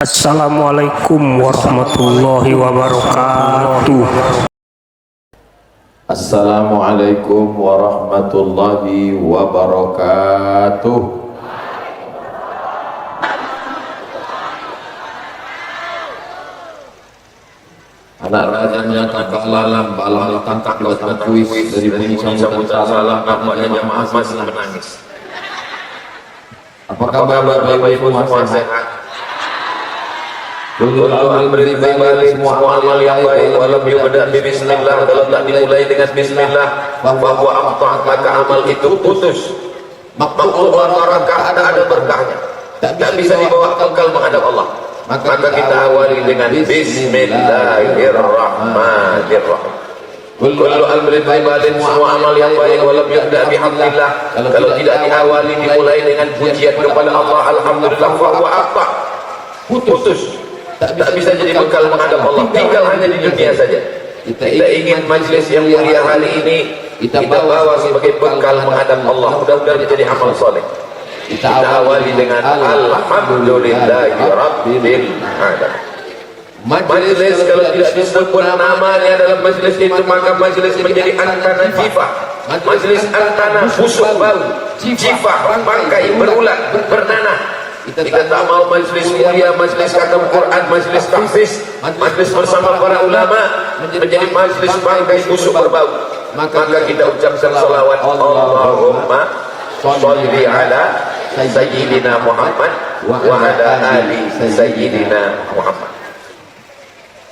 Assalamualaikum warahmatullahi wabarakatuh. Assalamualaikum warahmatullahi wabarakatuh. Anak raja menyangka balalam balang tangkap lautan kuis dari bunyi sambutan salam nampaknya jamaah masih menangis. Apa kabar Bapak Ibu semua sehat? Dulu amal beribadah semua amal yang baik walau yubda bismillah, kalau tak dimulai dengan bismillah bahwa amtah maka amal itu putus. Makhluk barakah ada berkahnya, tak bisa dibawa kekal menghadap Allah. Maka kita awali dengan bismillahirrahmanirrahim. Kullu amrin ibadin, semua amal yang baik walau yubda bihamdillah, kalau tidak diawali dimulai dengan pujian kepada Allah alhamdulillah bahwa amtah putus. Tak bisa jadi bekal menghadap Allah, tinggal hanya di dunia saja. Kita ingin majlis yang mulia hari ini kita bawa sebagai bekal menghadap Allah, mudah-mudahan menjadi amal soleh. Kita awali dengan alhamdulillahi rabbil alamin. Majlis kalau tidak disebut namanya dalam majlis itu maka majlis menjadi antana jifah, majlis antana busuk bau, jifah bangkai berulat bernanah. Kita tak mau majlis mulia, majlis khatam Quran, majlis tahfiz, majlis bersama para ulama menjadi majlis bangkai busuk berbau. Maka kita ucapkan salawat Allahumma sholli ala sayyidina Muhammad wa ala ali sayyidina Muhammad.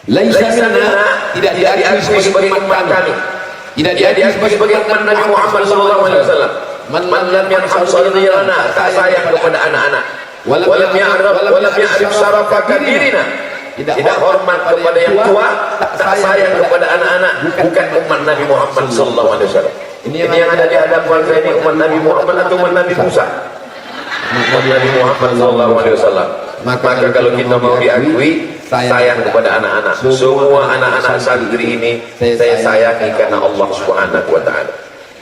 Laisa minna, tidak diakui sebagai umat kami, tidak diakui sebagai umat Nabi Muhammad sallallahu alaihi wasallam. Man lam yarham sayyidina, tak sayang kepada anak-anak. Walam ya'rif syarafa kabirina, tidak hormat kepada yang tua, tak sayang kepada anak-anak, bukan umat Nabi Muhammad sallallahu alaihi wasallam. Ini yang ada di hadapan saya ini umat Nabi Muhammad atau umat Nabi Musa? Umat Nabi Muhammad sallallahu alaihi wasallam. Maka kalau kita mau diakui, sayang kepada anak-anak. Semua anak-anak santri ini saya sayangi karena Allah Subhanahu wa taala.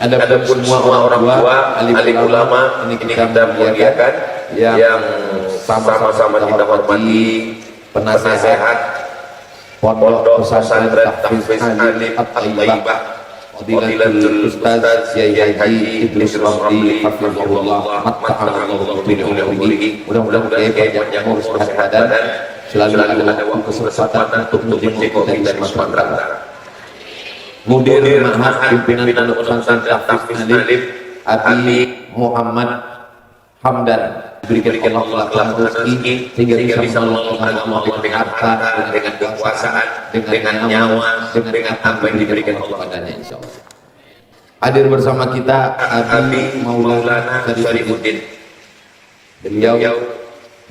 Adapun semua orang tua, alim ulama, ini kita muliakan, yang sama-sama kita hormati, penasehat pondok pesantren tahfiz alif at-thayyibah Fadilatul Ustaz Yai Haji Idris Ramli hafizahullah matta'alallahu bihi. Mudah-mudahan kita yang sehat badan selalu ada waktu kesempatan untuk menjenguk kita di Sumatera Utara. Mudir Ma'had pimpinan pondok pesantren tahfiz alif Abi Muhammad Hamdan diberikan Allah rezeki sehingga bisa menolong Allah dengan harta, dengan kekuasaan, dengan nyawa, dengan apa yang diberikan Allah padanya insyaallah. Hadir bersama kita Abi Maulana Syarifuddin. Beliau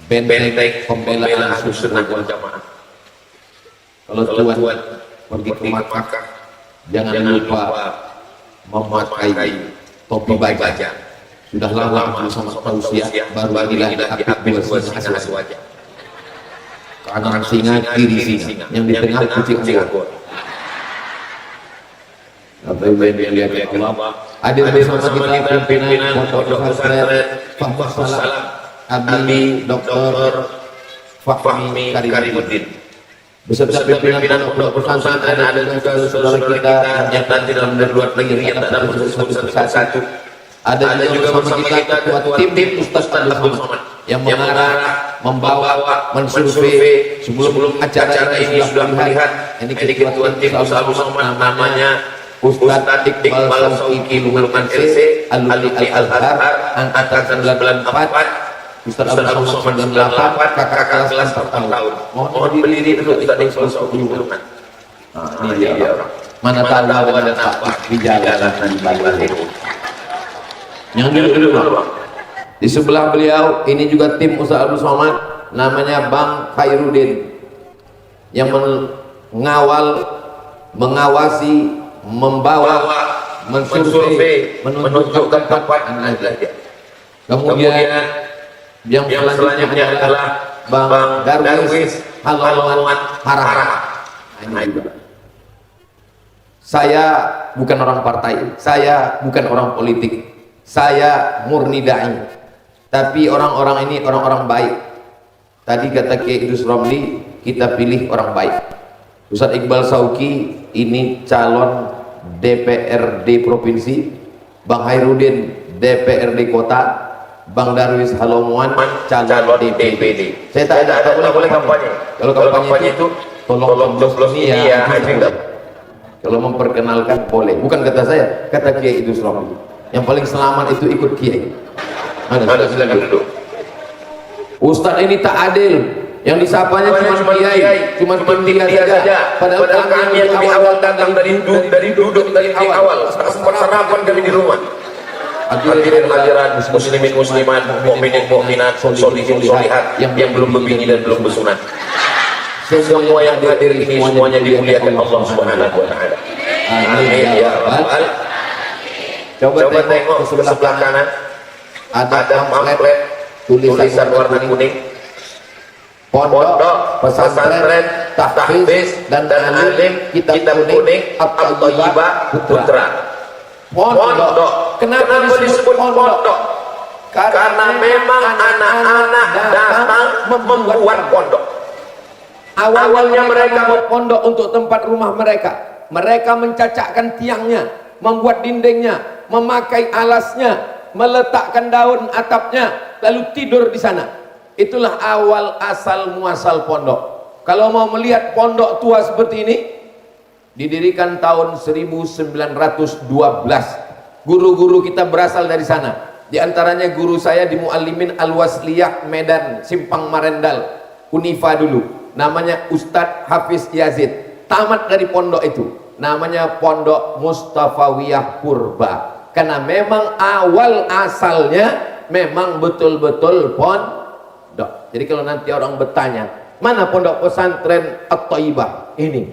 benteng pembela Ahlussunnah wal Jamaah. Kalau tuan pergi ke Makkah jangan lupa memakai topi baja. Sudah lama bersama tausiah, baru inilah diakui dua singa wajah. Kanan singa, kiri singa, yang di tengah kucing anggur. Bapak Ibu yang dilihat Allah, hadir bersama kita pimpinan pondok pesantren Fahmus Salam Abi Dr. Fahmi Karimuddin. Beserta pimpinan pondok pesantren ada juga saudara kita yang nanti dalam dan luar negeri yang tak dapat disebut satu. Ada juga bersama kita ketua tim Ustaz Abdul Somad yang mengarah, membawa, mensurvei sebelum acara ini sudah melihat. Ini ketua tim Ustaz Abdul Somad namanya Ustaz Iqbal Sauki Luluman LC Alumni Al-Azhar angkatan 94. Ustaz Abdul Somad 98, kakak kelas 4 tahun. Mohon berdiri dulu Ustaz Iqbal Sauki Luluman. Ini dia orang. Mana tahu ada apa di jalan di balik. Yang dulu Bang. Di sebelah beliau ini juga tim Ustaz Abdul Somad namanya Bang Khairuddin yang mengawal, mengawasi, membawa, mensurvei, menunjukkan tempat dia. Kemudian yang selanjutnya adalah Bang Darwis Halawan Harah. Saya bukan orang partai, saya bukan orang politik. Saya murni da'i, tapi orang-orang ini orang-orang baik. Tadi kata Kiai Idrus Romli, kita pilih orang baik. Ustaz Iqbal Sauki ini calon DPRD provinsi, Bang Hairudin DPRD kota, Bang Darwis Halomuan calon DPD. Saya tak boleh kampanye. Kalau kampanye itu tolong coblos ini ya. Kalau memperkenalkan boleh. Bukan kata saya, kata Kiai Idrus Romli. Yang paling selamat itu ikut Kiai. Ada silakan duduk. Ustadz ini tak adil, yang disapanya cuma kiai, cuma tiga saja. Padahal kami yang lebih awal datang dari duduk dari awal, sempat sarapan kami di rumah. Hadirin hadirat, muslimin muslimat, mukminin mukminat, solihin solihat yang belum berbini dan belum bersunat. Semua yang hadir ini semuanya dimuliakan Allah Subhanahu wa taala. Amin ya rabbal. Coba tengok ke sebelah kanan, ada pamflet tulisan warna kuning, pondok pesantren tahfiz dan alim kitab kuning At-Thayyibah Putra. Pondok. Kenapa disebut pondok? Karena memang anak-anak datang membuat pondok. Awalnya mereka membuat pondok untuk tempat rumah mereka. Mereka mencacakkan tiangnya, membuat dindingnya, memakai alasnya, meletakkan daun atapnya, lalu tidur di sana. Itulah awal asal muasal pondok. Kalau mau melihat pondok tua seperti ini, didirikan tahun 1912. Guru-guru kita berasal dari sana. Di antaranya guru saya di Muallimin Al-Wasliyah Medan, Simpang Marendal, Unifa dulu. Namanya Ustadz Hafiz Yazid. Tamat dari pondok itu. Namanya Pondok Mustafawiyah Purba. Karena memang awal asalnya memang betul-betul pondok. Jadi kalau nanti orang bertanya, mana pondok pesantren At-Thayyibah ini?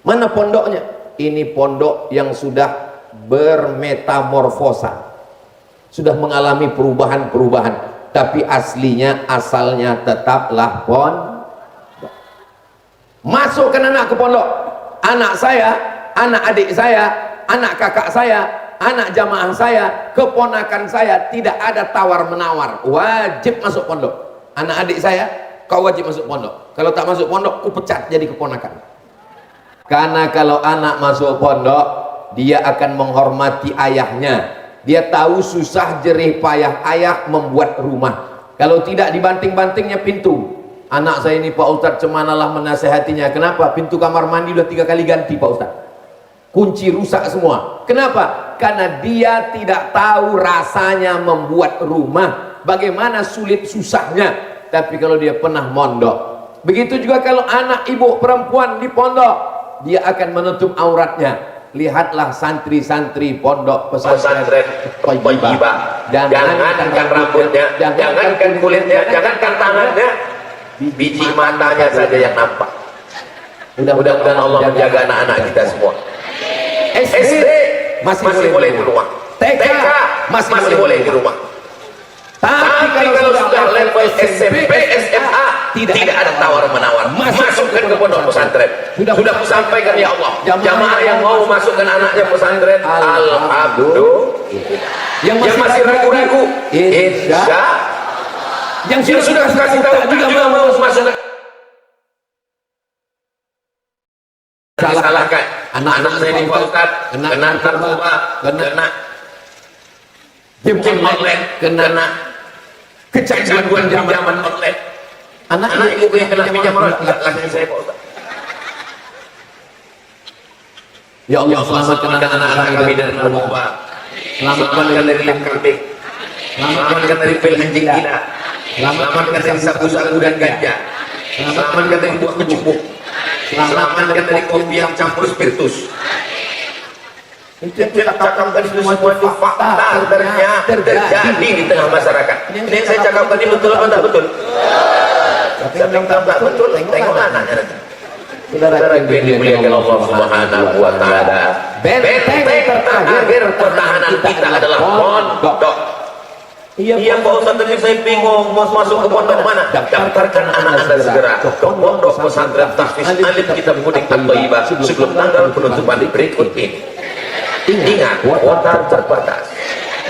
Mana pondoknya? Ini pondok yang sudah bermetamorfosa, sudah mengalami perubahan-perubahan, tapi aslinya asalnya tetaplah pondok. Masukkan anak ke pondok, anak saya, anak adik saya, anak kakak saya, anak jamaah saya, keponakan saya, tidak ada tawar menawar, wajib masuk pondok. Anak adik saya, kau wajib masuk pondok. Kalau tak masuk pondok, ku pecat jadi keponakan. Karena kalau anak masuk pondok, dia akan menghormati ayahnya. Dia tahu susah jerih payah ayah membuat rumah. Kalau tidak, dibanting-bantingnya pintu. Anak saya ini Pak Ustadz, cemanalah menasehatinya. Kenapa? Pintu kamar mandi udah 3 kali ganti Pak Ustadz. Kunci rusak semua. Kenapa? Karena dia tidak tahu rasanya membuat rumah, bagaimana sulit susahnya. Tapi kalau dia pernah mondok, begitu juga kalau anak ibu perempuan di pondok, dia akan menutup auratnya. Lihatlah santri-santri pondok pesantren Thayyibah. Jangankan rambutnya, jangankan kulitnya, jangankan tangannya, biji matanya saja yang nampak. Mudah-mudahan Allah menjaga anak-anak kita semua. SD masih boleh di rumah, TK masih boleh di rumah. Tapi kalau sudah level SMP, SMA, tidak ada tawar-menawar. Masukkan ke pondok pesantren. Sudah sampaikan ya Allah. Jamaah yang mau masukkan anaknya pesantren, alhamdulillah. Yang masih ragu-ragu, insya. Yang sudah kasih tahu juga mau masuk. Salahkan anak-anak saya ini Pak Ustadz, kena narkoba, kena game online, kena kecanduan pinjaman online. Anak ibu yang kena pinjaman online, langsung saya Pak Ustadz. Ya Allah, selamatkan anak-anak kami dari narkoba, selamatkan dari lem kambing, selamatkan dari pil anjing gila, selamatkan dari sabu-sabu dan ganja, selamatkan dari buah kecubuk, selamatkan dari kopi yang campur spiritus. Itu yang kita cakapkan semua itu fakta terjadi di tengah masyarakat. Ini yang saya cakapkan ini betul apa tidak betul? Tapi yang tak betul, tengok anaknya nanti. Saudara yang dimuliakan Allah Subhanahu wa taala, benteng terakhir pertahanan kita adalah pondok. Iya Pak Ustadz, tadi saya bingung mau masuk ke pondok mana. Daftarkan anak Anda segera ke pondok pesantren tahfiz alim kitab kuning At-Thayyibah sebelum tanggal penutupan berikut ini. Ingat, kuota terbatas.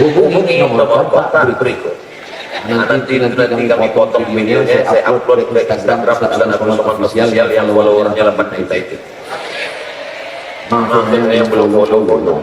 Hubungi nomor kontak berikut Nanti kami potong videonya, saya upload ke Instagram dan akun official yang followernya 8 juta itu. Maafkan yang belum follow.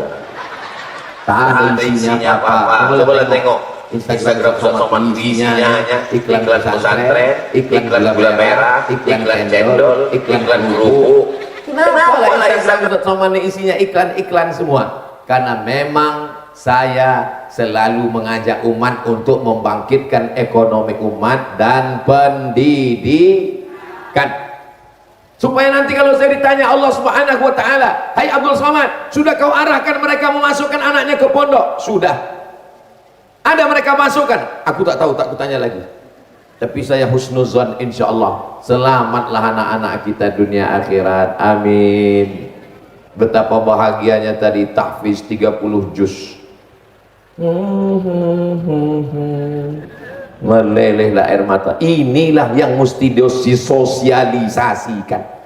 Tak ada isinya apa-apa. Coba lihat tengok Instagram Soman, isinya iklan pesantren, iklan gula merah, iklan cendol, iklan kerupuk. Kenapa Instagram Soman isinya iklan semua? Karena memang saya selalu mengajak umat untuk membangkitkan ekonomi umat dan pendidikan. Supaya nanti kalau saya ditanya Allah Subhanahu wa taala, "Hai Abdul Somad, sudah kau arahkan mereka memasukkan anaknya ke pondok?" Sudah. Ada mereka masukkan? Aku tak tahu, tak kutanya lagi. Tapi saya husnuzon, insyaallah selamatlah anak-anak kita dunia akhirat. Amin. Betapa bahagianya tadi tahfiz 30 juz. Melelehlah air mata. Inilah yang mesti disosialisasikan.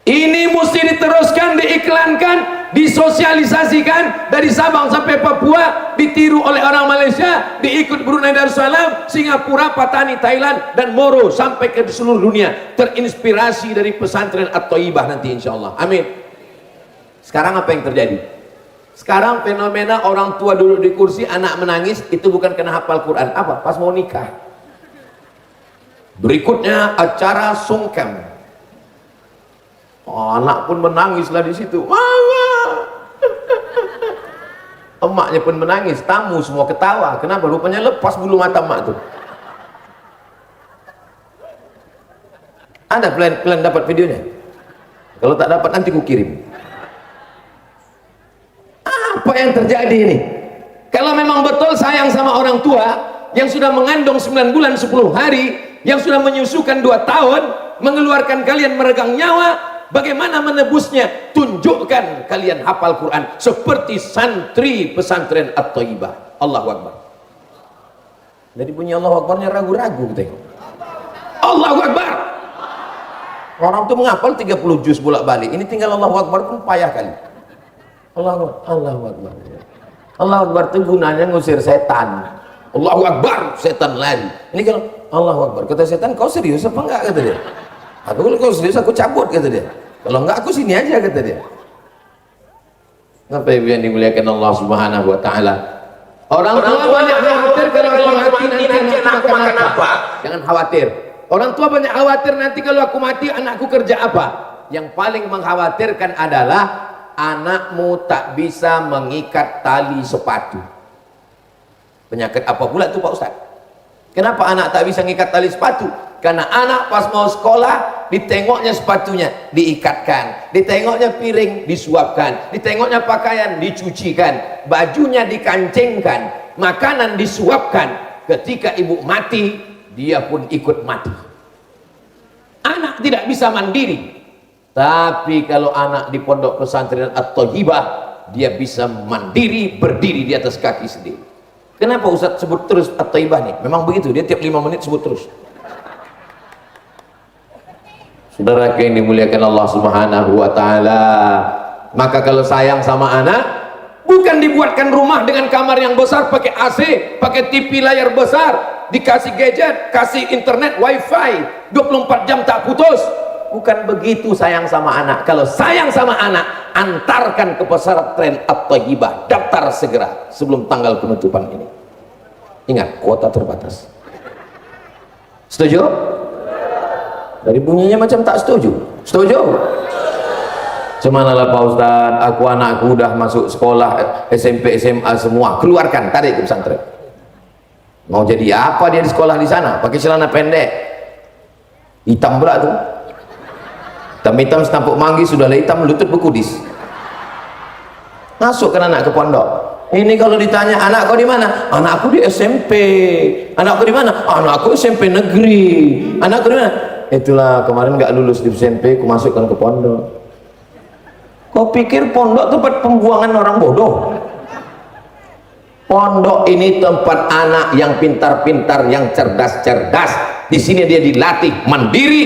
Ini mesti diteruskan, diiklankan, disosialisasikan dari Sabang sampai Papua, ditiru oleh orang Malaysia, diikut Brunei Darussalam, Singapura, Patani, Thailand, dan Moro sampai ke seluruh dunia. Terinspirasi dari pesantren At-Thaibah nanti insyaallah. Amin. Sekarang apa yang terjadi? Sekarang fenomena orang tua duduk di kursi, anak menangis, itu bukan kena hafal Quran. Apa? Pas mau nikah. Berikutnya acara sungkem. Oh, anak pun menangislah di situ. Mama. Emaknya pun menangis, tamu semua ketawa. Kenapa? Rupanya lepas bulu mata emak tuh. Ada plan dapat videonya? Kalau tak dapat nanti ku kirim. Apa yang terjadi ini? Kalau memang betul sayang sama orang tua yang sudah mengandung 9 bulan 10 hari, yang sudah menyusukan 2 tahun, mengeluarkan kalian meregang nyawa, bagaimana menebusnya? Tunjukkan kalian hafal Quran seperti santri pesantren At-Thaibah. Allahu Akbar. Jadi bunyi Allahu Akbarnya ragu-ragu tengok. Allahu Akbar. Orang tuh menghafal 30 juz bolak-balik. Ini tinggal Allahu Akbar pun payah kali. Allahu Akbar. Allahu Akbar itu gunanya ngusir setan. Allahu Akbar, setan lari. Ini kalau Allahu Akbar, kata setan, kau serius apa enggak, kata dia. Aku kalau kau serius aku cabut, kata dia. Kalau enggak aku sini aja, kata dia. Apa yang dimuliakan Allah Subhanahu wa taala? Orang tua banyak khawatir kalau aku mati nanti anakku makan apa? Jangan khawatir. Orang tua banyak khawatir nanti kalau aku mati anakku kerja apa? Yang paling mengkhawatirkan adalah anakmu tak bisa mengikat tali sepatu. Penyakit apa pula itu Pak Ustaz? Kenapa anak tak bisa mengikat tali sepatu? Karena anak pas mau sekolah, ditengoknya sepatunya diikatkan, ditengoknya piring disuapkan, ditengoknya pakaian dicucikan, bajunya dikancingkan, makanan disuapkan. Ketika ibu mati, dia pun ikut mati. Anak tidak bisa mandiri. Tapi kalau anak di pondok pesantren At-Thaibah, dia bisa mandiri, berdiri di atas kaki sendiri. Kenapa Ustaz sebut terus At-Thaibah nih? Memang begitu, dia tiap 5 menit sebut terus. Saudara yang dimuliakan Allah Subhanahu wa taala, maka kalau sayang sama anak, bukan dibuatkan rumah dengan kamar yang besar, pakai AC, pakai TV layar besar, dikasih gadget, kasih internet, wifi, 24 jam tak putus. Bukan begitu sayang sama anak. Kalau sayang sama anak, antarkan ke pesantren At-Thaibah, daftar segera sebelum tanggal penutupan ini. Ingat, kuota terbatas. Setuju? Dari bunyinya macam tak setuju. Setuju? Cemanalah Pak Ustaz, anakku udah masuk sekolah SMP, SMA semua, keluarkan, tarik ke pesantren. Mau jadi apa dia di sekolah di sana? Pakai celana pendek, hitam berat tuh. Hitam setampuk manggis, sudah hitam lutut bekudis. Masukkan anak ke pondok. Ini kalau ditanya anak kau di mana? Anakku di SMP. Anakku di mana? Anakku SMP negeri. Anakku di mana? Itulah kemarin nggak lulus di SMP, aku masukkan ke pondok. Kau pikir pondok tempat pembuangan orang bodoh? Pondok ini tempat anak yang pintar-pintar, yang cerdas-cerdas. Di sini dia dilatih mandiri,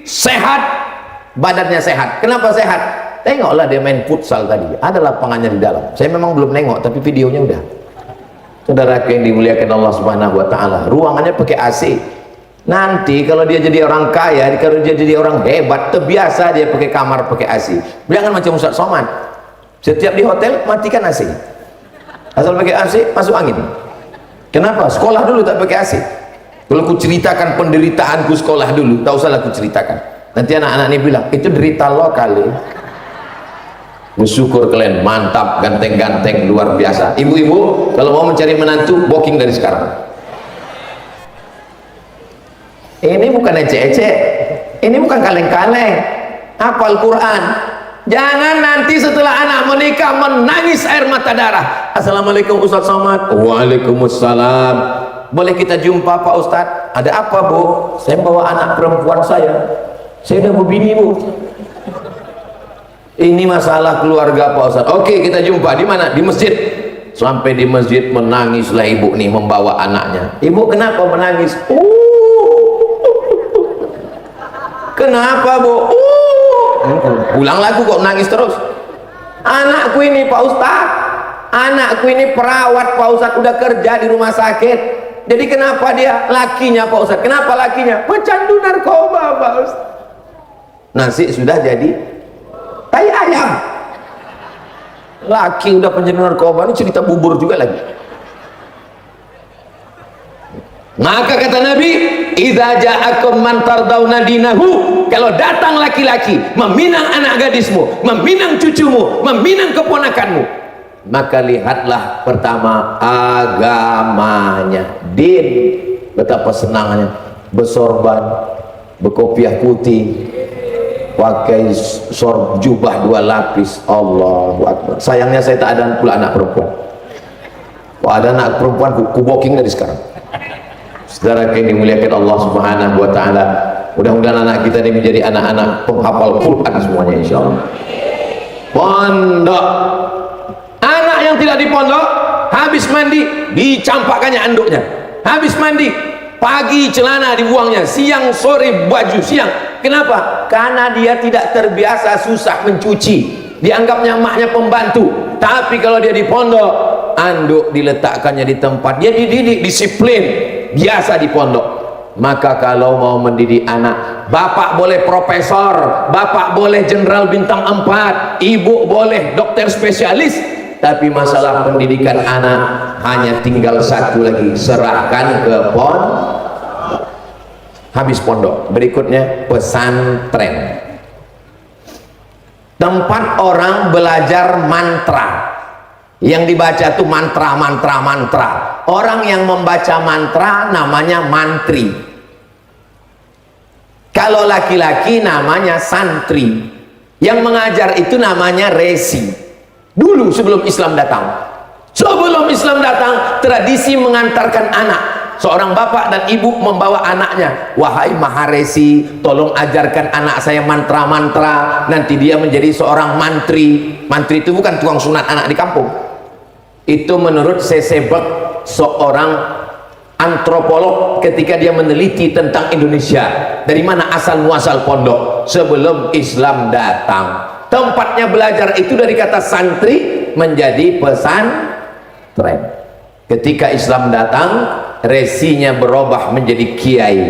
sehat. Badannya sehat. Kenapa sehat? Tengoklah dia main futsal tadi, ada lapangannya di dalam. Saya memang belum nengok, tapi videonya udah. Saudara yang dimuliakan Allah Subhanahu wa taala, ruangannya pakai AC. Nanti kalau dia jadi orang kaya, kalau dia jadi orang hebat, terbiasa dia pakai kamar pakai AC. Jangan macam Ustaz Somad. Setiap di hotel matikan AC. Asal pakai AC masuk angin. Kenapa? Sekolah dulu tak pakai AC. Kalau aku ceritakan penderitaanku sekolah dulu, tak usahlah aku ceritakan. Nanti anak-anak ini bilang, itu derita lo kali. Bersyukur kalian, mantap, ganteng-ganteng, luar biasa. Ibu-ibu, kalau mau mencari menantu, booking dari sekarang. Ini bukan ecek-ecek, ini bukan kaleng-kaleng. Hafal Quran. Jangan nanti setelah anak menikah menangis air mata darah. Assalamualaikum Ustaz Somad. Waalaikumsalam. Boleh kita jumpa Pak Ustaz? Ada apa Bu? Saya bawa anak perempuan saya. Saya udah berbini Bu. Ini masalah keluarga Pak Ustaz. Oke, kita jumpa di mana? Di masjid. Sampai di masjid menangislah ibu nih membawa anaknya. Ibu kenapa menangis? Kenapa Bu? Pulang lagu kok nangis terus. Anakku ini Pak Ustaz. Anakku ini perawat Pak Ustaz, udah kerja di rumah sakit. Jadi kenapa dia lakinya Pak Ustaz? Kenapa lakinya? Pecandu narkoba Pak Ustaz. Nasi sudah jadi tai ayam. Laki udah penjara narkoba, ini cerita bubur juga lagi. Maka kata Nabi, idza ja'akum man tardawna dinahu, kalau datang laki-laki meminang anak gadismu, meminang cucumu, meminang keponakanmu, maka lihatlah pertama agamanya. Din, betapa senangnya bersorban, berkopiah putih, pakai jubah 2 lapis. Allahu Akbar. Sayangnya saya tak ada pula anak perempuan. Kalau ada anak perempuan, ku booking dari sekarang. Saudara yang dimuliakan Allah Subhanahu wa taala, mudah-mudahan anak kita ini menjadi anak-anak penghafal Quran semuanya insyaallah. Pondok. Anak yang tidak di pondok, habis mandi dicampakkannya anduknya. Habis mandi, pagi celana dibuangnya, siang sore baju siang. Kenapa? Karena dia tidak terbiasa susah mencuci. Dianggapnya maknya pembantu. Tapi kalau dia di pondok, anduk diletakkannya di tempat. Dia dididik disiplin, biasa di pondok. Maka kalau mau mendidik anak, bapak boleh profesor, bapak boleh jenderal bintang 4, ibu boleh dokter spesialis, tapi masalah pendidikan anak hanya tinggal satu lagi, serahkan ke habis pondok. Berikutnya pesantren, tempat orang belajar mantra. Yang dibaca tuh mantra. Orang yang membaca mantra namanya mantri. Kalau laki-laki namanya santri. Yang mengajar itu namanya resi. Dulu sebelum Islam datang. Sebelum Islam datang, tradisi mengantarkan anak. Seorang bapak dan ibu membawa anaknya, wahai maharesi, tolong ajarkan anak saya mantra-mantra, nanti dia menjadi seorang mantri. Mantri itu bukan tukang sunat anak di kampung. Itu menurut Sesebek, seorang antropolog, ketika dia meneliti tentang Indonesia, dari mana asal muasal pondok sebelum Islam datang. Tempatnya belajar itu dari kata santri menjadi pesantren. Ketika Islam datang, resinya berubah menjadi kiai,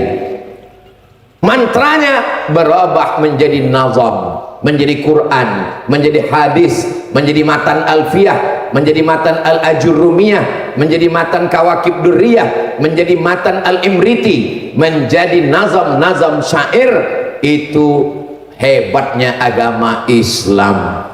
mantranya berubah menjadi nazam, menjadi Quran, menjadi hadis, menjadi matan alfiyah, menjadi matan al-ajurrumiyah, menjadi matan kawakib durriyah, menjadi matan al-imriti, menjadi nazam-nazam syair. Itu hebatnya agama Islam.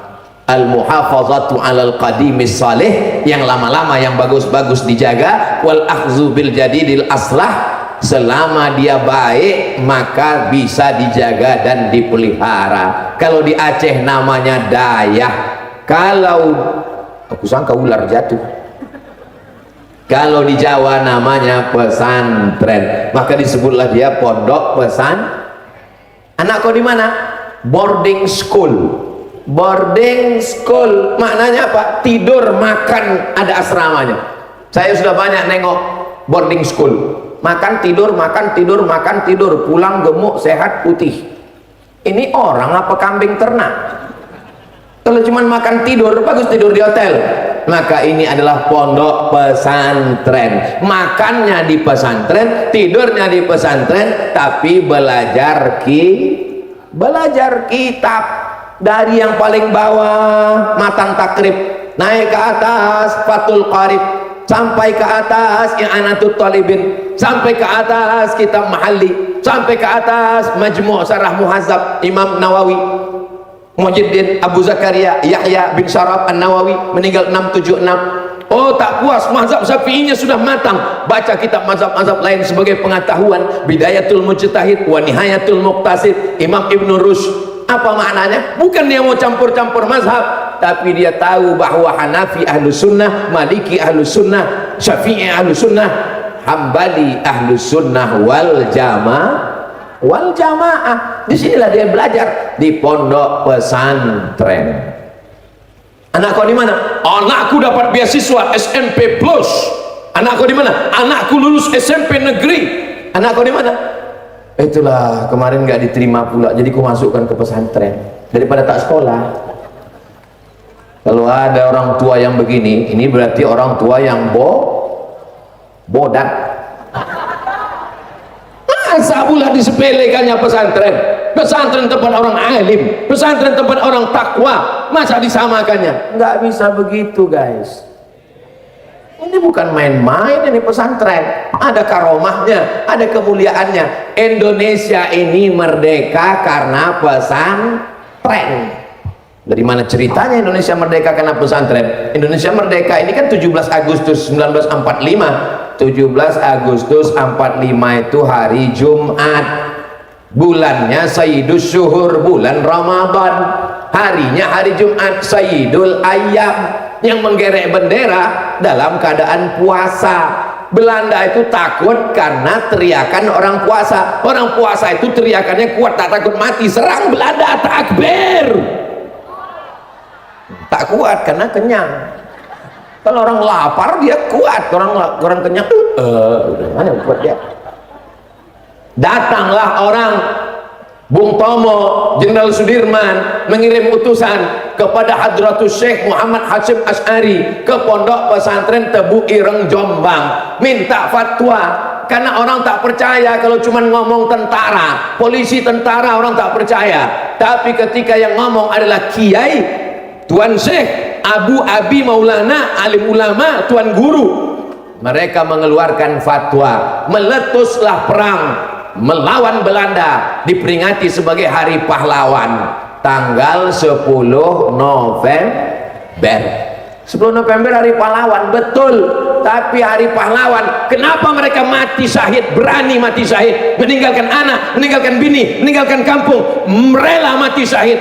Al-muhafazatu alal qadimis salih, yang lama-lama yang bagus-bagus dijaga, wal akhzu bil jadidil aslah, selama dia baik maka bisa dijaga dan dipelihara. Kalau di Aceh namanya dayah, kalau aku sangka ular jatuh. Kalau di Jawa namanya pesantren, maka disebutlah dia pondok pesan. Anak kau di mana? Boarding school. Boarding school maknanya apa? Tidur makan ada asramanya. Saya sudah banyak nengok boarding school, makan tidur, makan tidur, makan tidur, pulang gemuk sehat putih. Ini orang apa kambing ternak? Kalau cuma makan tidur, bagus tidur di hotel. maka ini adalah pondok pesantren. Makannya di pesantren, tidurnya di pesantren, tapi belajar kitab dari yang paling bawah matan takrib, naik ke atas Fathul Qarib, sampai ke atas I'anatul Talibin, sampai ke atas kitab Mahalli, sampai ke atas Majmu' Syarah Muhazzab Imam Nawawi Muhyiddin Abu Zakaria Yahya bin Syaraf An-Nawawi, meninggal 676. Oh, tak puas, mazhab Syafi'inya sudah matang, baca kitab mazhab-mazhab lain sebagai pengetahuan. Bidayatul Mujtahid wa Nihayatul Muqtasid Imam Ibn Rushd. Apa maknanya? Bukan dia mau campur-campur mazhab, tapi dia tahu bahwa Hanafi Ahlus Sunnah, Maliki Ahlus Sunnah, Syafi'i Ahlus Sunnah, Hambali Ahlus Sunnah wal Jamaah. Disinilah dia belajar di pondok pesantren. Anak kau di mana? Anakku dapat beasiswa SMP Plus. Anak kau di mana? Anakku lulus SMP negeri. Anak kau di mana? Itulah kemarin nggak diterima pula, jadi ku masukkan ke pesantren daripada tak sekolah. Kalau ada orang tua yang begini, ini berarti orang tua yang bodat. Masa pula disepelekannya pesantren? Pesantren tempat orang alim, pesantren tempat orang takwa, masa disamakannya? Nggak bisa begitu, guys. Ini bukan main-main, ini pesantren. Ada karomahnya, ada kemuliaannya. Indonesia ini merdeka karena pesantren. Dari mana ceritanya Indonesia merdeka karena pesantren? Indonesia merdeka ini kan 17 Agustus 1945. 17 Agustus 45 itu hari Jumat. Bulannya Sayyidus Syuhur, bulan Ramadan. Harinya hari Jumat, Sayyidul Ayyam. Yang menggerek bendera dalam keadaan puasa. Belanda itu takut karena teriakan orang puasa. Orang puasa itu teriakannya kuat, tak takut mati. Serang Belanda, takbir. Tak kuat karena kenyang. Kalau orang lapar dia kuat, orang kenyang mana kuat dia. Datanglah orang Bung Tomo, Jenderal Sudirman mengirim utusan kepada Hadratus Syekh Muhammad Hashim Asy'ari ke pondok pesantren Tebu Ireng Jombang, minta fatwa. Karena orang tak percaya kalau cuma ngomong tentara, polisi, tentara, orang tak percaya. Tapi ketika yang ngomong adalah kiai, Tuan Syekh, Abu Abi Maulana, alim ulama, tuan guru, mereka mengeluarkan fatwa. Meletuslah perang melawan Belanda, diperingati sebagai hari pahlawan tanggal 10 November. 10 November hari pahlawan, betul. Tapi hari pahlawan, kenapa mereka mati syahid, berani mati syahid, meninggalkan anak, meninggalkan bini, meninggalkan kampung, rela mati syahid?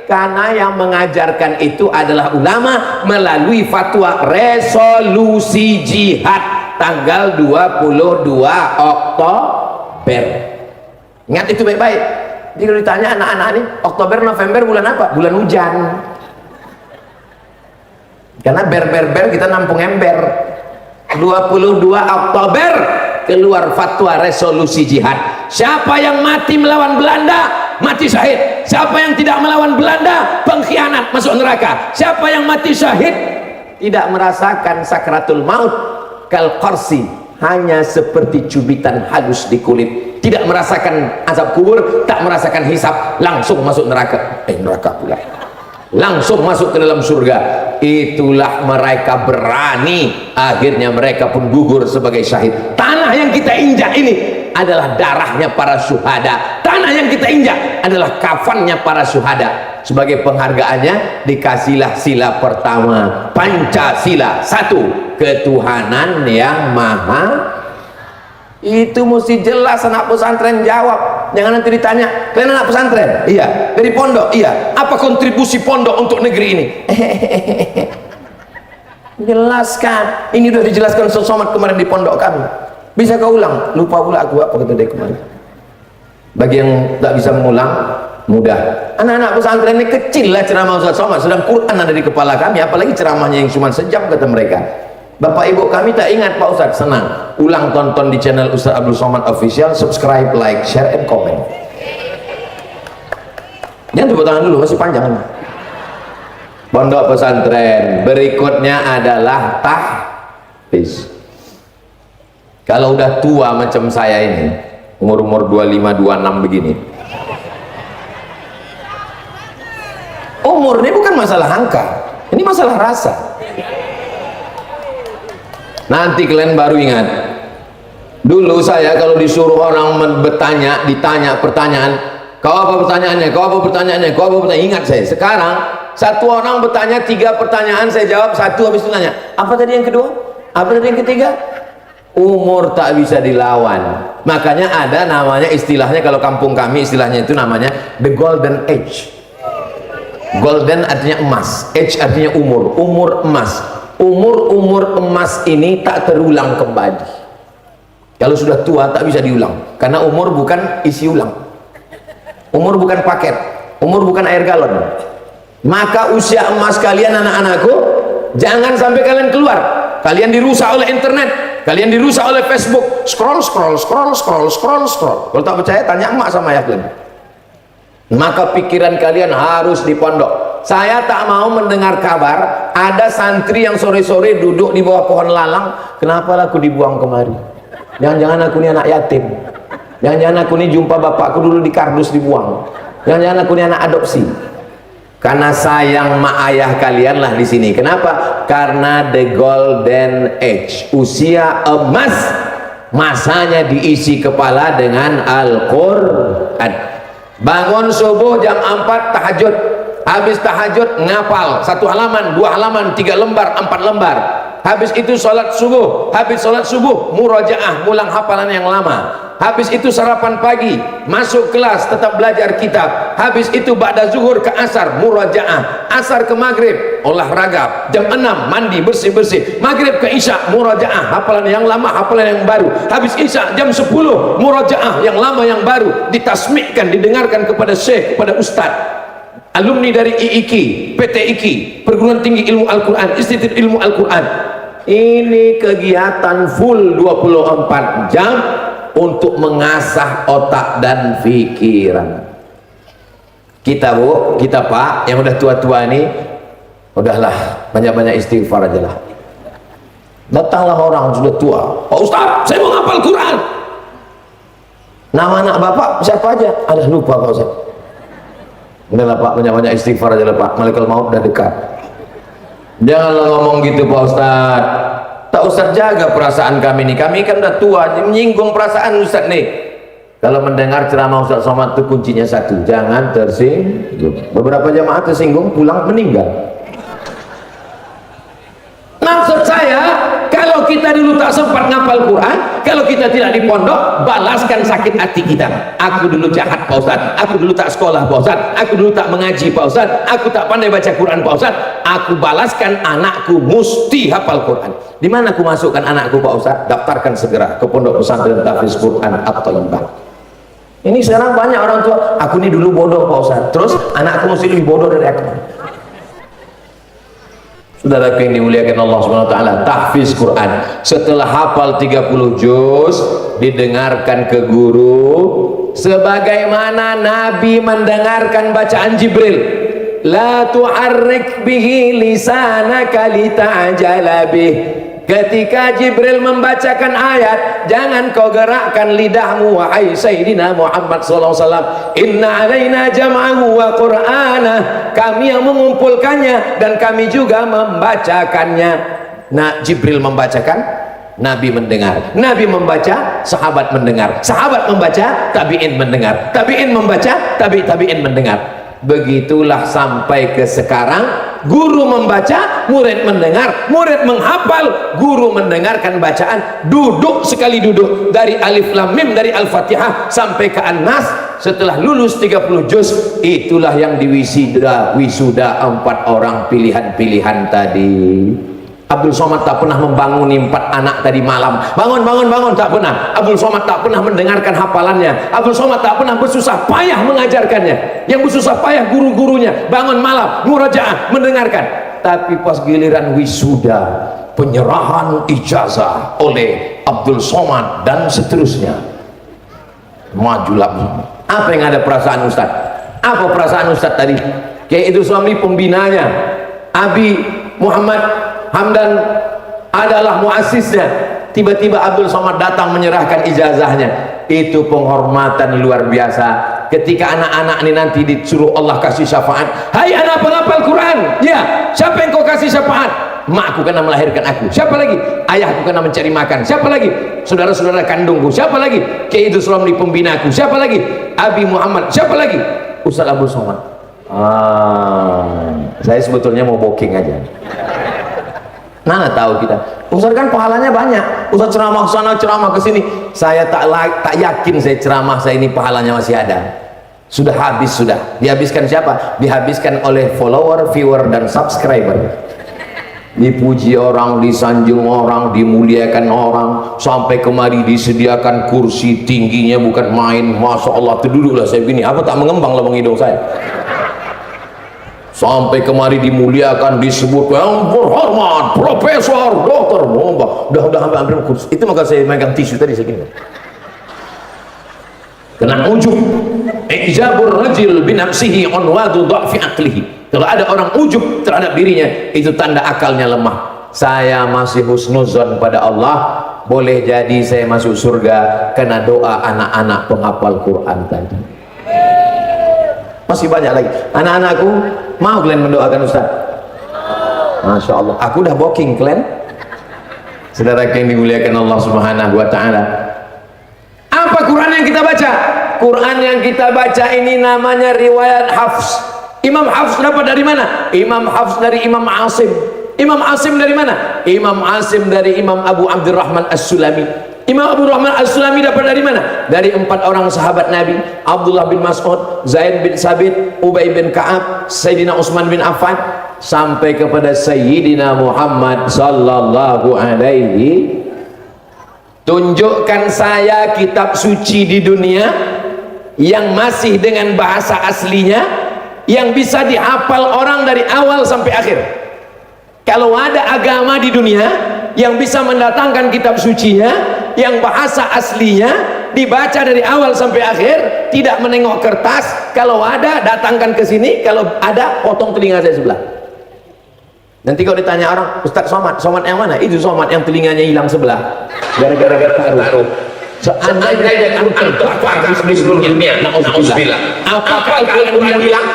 Karena yang mengajarkan itu adalah ulama melalui fatwa resolusi jihad tanggal 22 Oktober. Ingat itu baik-baik. Jadi kalau ditanya anak-anak ini, Oktober, November bulan apa? Bulan hujan. Karena ber kita nampung ember. 22 Oktober keluar fatwa resolusi jihad. Siapa yang mati melawan Belanda, mati syahid. Siapa yang tidak melawan Belanda, pengkhianat, masuk neraka. Siapa yang mati syahid, tidak merasakan sakratul maut, kal qarsi, hanya seperti cubitan halus di kulit. Tidak merasakan azab kubur, tak merasakan hisab, langsung masuk neraka. Neraka pula. Langsung masuk ke dalam surga. Itulah mereka berani, akhirnya mereka pun gugur sebagai syahid. Tanah yang kita injak ini adalah darahnya para syuhada. Tanah yang kita injak adalah kafannya para syuhada. Sebagai penghargaannya dikasihlah sila pertama, Pancasila. 1, ketuhanan yang maha. Itu mesti jelas anak pesantren jawab. Jangan nanti ditanya, kalian anak pesantren? Iya. Dari pondok? Iya. Apa kontribusi pondok untuk negeri ini? Jelaskan. Ini sudah dijelaskan Ustaz Somad kemarin di pondok kami. Bisa kau ulang? Lupa pula aku apa kata dia kemarin. Bagi yang tak bisa mengulang, mudah. Anak-anak pesantren ini kecil lah ceramah Ustaz Somad, sedang Quran ada di kepala kami, apalagi ceramahnya yang cuma sejam kata mereka. Bapak ibu kami tak ingat Pak Ustadz. Senang, ulang tonton di channel Ustaz Abdul Somad Official, subscribe, like, share, and comment. Jangan tepuk tangan dulu, masih panjang. pondok pesantren. Berikutnya adalah tahfiz. Kalau udah tua macam saya ini, umur 25 26 begini, umur ini bukan masalah angka, ini masalah rasa. Nanti kalian baru ingat, dulu saya kalau disuruh orang ditanya pertanyaan, kau apa pertanyaannya, kau apa pertanyaannya, kau apa pertanyaan, ingat saya. Sekarang satu orang bertanya 3 pertanyaan, saya jawab 1, habis itu nanya apa tadi yang kedua, apa tadi yang ketiga. Umur tak bisa dilawan. Makanya ada namanya, istilahnya kalau kampung kami istilahnya itu namanya the golden age. Golden artinya emas, age artinya umur, umur emas. Umur emas ini tak terulang kembali. Kalau sudah tua tak bisa diulang, karena umur bukan isi ulang, umur bukan paket, umur bukan air galon. Maka usia emas kalian anak-anakku, jangan sampai kalian keluar. Kalian dirusak oleh internet, kalian dirusak oleh Facebook, scroll. Kalau tak percaya tanya emak sama ayah kalian. Maka pikiran kalian harus di pondok. Saya tak mau mendengar kabar ada santri yang sore-sore duduk di bawah pohon lalang. Kenapa aku dibuang kemari? Jangan-jangan aku ini anak yatim, jangan-jangan aku ini jumpa bapakku dulu di kardus dibuang, jangan-jangan aku ini anak adopsi. Karena sayang mak ayah kalian lah di sini. Kenapa? Karena the golden age, usia emas, masanya diisi kepala dengan Al-Quran. Bangun subuh jam 4 tahajud, habis tahajud ngapal 1 halaman, 2 halaman, 3 lembar, 4 lembar. Habis itu sholat subuh, habis sholat subuh murojaah, ngulang hafalan yang lama. Habis itu sarapan pagi, masuk kelas tetap belajar kitab. Habis itu ba'da zuhur ke asar murojaah, asar ke maghrib olahraga, jam 6 mandi bersih-bersih, maghrib ke isya murojaah, hafalan yang lama, hafalan yang baru. Habis isya jam 10 murojaah, yang lama yang baru ditasmikkan, didengarkan kepada syekh, kepada ustaz. Alumni dari IIKI, PT IKI, Perguruan Tinggi Ilmu Al-Quran, Institut Ilmu Al-Quran. Ini kegiatan full 24 jam untuk mengasah otak dan pikiran. Kita bu, kita pak yang udah tua-tua ini, udahlah banyak-banyak istighfar aja lah. Datanglah orang sudah tua, Pak Ustaz saya mau ngapal Quran. Nama anak bapak siapa aja? Ada lupa Pak Ustaz. Udahlah pak, banyak-banyak istighfar aja lah pak, malaikat maut udah dekat. Janganlah ngomong gitu Pak Ustaz. Tak Ustaz jaga perasaan kami nih, kami kan udah tua, menyinggung perasaan Ustaz nih. Kalau mendengar ceramah Ustaz Somad itu kuncinya satu, jangan tersinggung. Beberapa jamaah tersinggung pulang meninggal. Maksud saya, kalau kita dulu tak sempat ngapal Quran, kalau kita tidak di pondok, balaskan sakit hati kita. Aku dulu jahat Pak Ustaz, aku dulu tak sekolah Pak Ustaz, aku dulu tak mengaji Pak Ustaz, aku tak pandai baca Quran Pak Ustaz. Aku balaskan, anakku mesti hafal Quran. Di mana aku masukkan anakku Pak Ustaz? Daftarkan segera ke Pondok Pesantren Tahfiz Quran At-Thayyibah. Ini sekarang banyak orang tua, aku ini dulu bodoh Pak Ustaz, terus anakku mesti lebih bodoh dari aku. Saudaraku yang dimuliakan Allah Subhanahu wa taala, tahfiz Quran. Setelah hafal 30 juz, didengarkan ke guru sebagaimana Nabi mendengarkan bacaan Jibril. La tu'arrik bihi lisanaka lita'jala bih. Ketika Jibril membacakan ayat, jangan kau gerakkan lidahmu wahai Sayyidina Muhammad sallallahu alaihi wasallam. Inna alaina jam'ahu wa qur'anah. Kami yang mengumpulkannya dan kami juga membacakannya. Nah, Jibril membacakan, Nabi mendengar. Nabi membaca, sahabat mendengar. Sahabat membaca, tabi'in mendengar. Tabi'in membaca, tabi'in mendengar. Begitulah sampai ke sekarang, guru membaca, murid mendengar, murid menghafal, guru mendengarkan bacaan, duduk sekali duduk dari alif lam mim, dari al-fatihah sampai ke an-nas. Setelah lulus 30 juz, itulah yang diwisuda, wisuda 4 orang pilihan-pilihan tadi. Abdul Somad tak pernah membanguni 4 anak tadi malam, bangun tak pernah. Abdul Somad tak pernah mendengarkan hafalannya. Abdul Somad tak pernah bersusah payah mengajarkannya. Yang bersusah payah guru-gurunya, bangun malam murajaah mendengarkan. Tapi pas giliran wisuda, penyerahan ijazah oleh Abdul Somad dan seterusnya, majulah. Apa yang ada perasaan Ustaz? Apa perasaan Ustaz tadi? Kayak itu suami pembinanya, Abi Muhammad Hamdan adalah muasisnya. Tiba-tiba Abdul Somad datang menyerahkan ijazahnya. Itu penghormatan luar biasa. Ketika anak-anak ini nanti disuruh Allah kasih syafaat, hai anak penghafal Quran, ya, siapa yang kau kasih syafaat? Makku karena melahirkan aku. Siapa lagi? Ayahku karena mencari makan. Siapa lagi? Saudara-saudara kandungku. Siapa lagi? Kiai Idrus Ramli pembinaku. Siapa lagi? Abi Muhammad. Siapa lagi? Ustaz Abdul Somad. Saya sebetulnya mau booking aja. Mana tahu kita. Ustaz kan pahalanya banyak. Ustaz ceramah sana, ceramah ke sini. Saya tak yakin saya ceramah saya ini pahalanya masih ada. Sudah habis sudah. Dihabiskan siapa? Dihabiskan oleh follower, viewer dan subscriber. Dipuji orang, disanjung orang, dimuliakan orang, sampai kemari disediakan kursi tingginya bukan main. Masya Allah, terduduklah saya begini. Apa tak mengembang lubang hidung saya? Sampai kemari dimuliakan, disebut yang berhormat, profesor, dokter, udah hampir kursi. Itu maka saya megang tisu tadi segini. Kena ujub, ijabur rajul binafsihi unwadu dha'fi aqlihi. Kalau ada orang ujub terhadap dirinya, itu tanda akalnya lemah. Saya masih husnuzon pada Allah, boleh jadi saya masuk surga karena doa anak-anak penghafal Quran tadi. Masih banyak lagi anak-anakku. Mau kalian mendoakan Ustaz? Masya Allah, aku udah booking kalian. Saudara yang dimuliakan Allah Subhanahu wa ta'ala, apa Quran yang kita baca? Quran yang kita baca ini namanya riwayat Hafs. Imam Hafs dapat dari mana? Imam Hafs dari Imam Asim. Imam Asim dari mana? Imam Asim dari Imam Abu Abdurrahman As-Sulami. Imam Abu Rahman As-Sulami dapat dari mana? Dari 4 orang sahabat Nabi, Abdullah bin Mas'ud, Zaid bin Sabit, Ubay bin Ka'ab, Sayyidina Utsman bin Affan, sampai kepada Sayyidina Muhammad sallallahu alaihi. Tunjukkan saya kitab suci di dunia yang masih dengan bahasa aslinya, yang bisa dihafal orang dari awal sampai akhir. Kalau ada agama di dunia yang bisa mendatangkan kitab sucinya, yang bahasa aslinya dibaca dari awal sampai akhir, tidak menengok kertas. Kalau ada, datangkan ke sini. Kalau ada, potong telinga saya sebelah. Nanti kalau ditanya orang, Ustaz Somad, Somad yang mana? Itu Somad yang telinganya hilang sebelah, gara-gara taruh. Seandainya Quran terpakai di seluruh ilmiah, na'udzubillah. Apakah Quran hilang?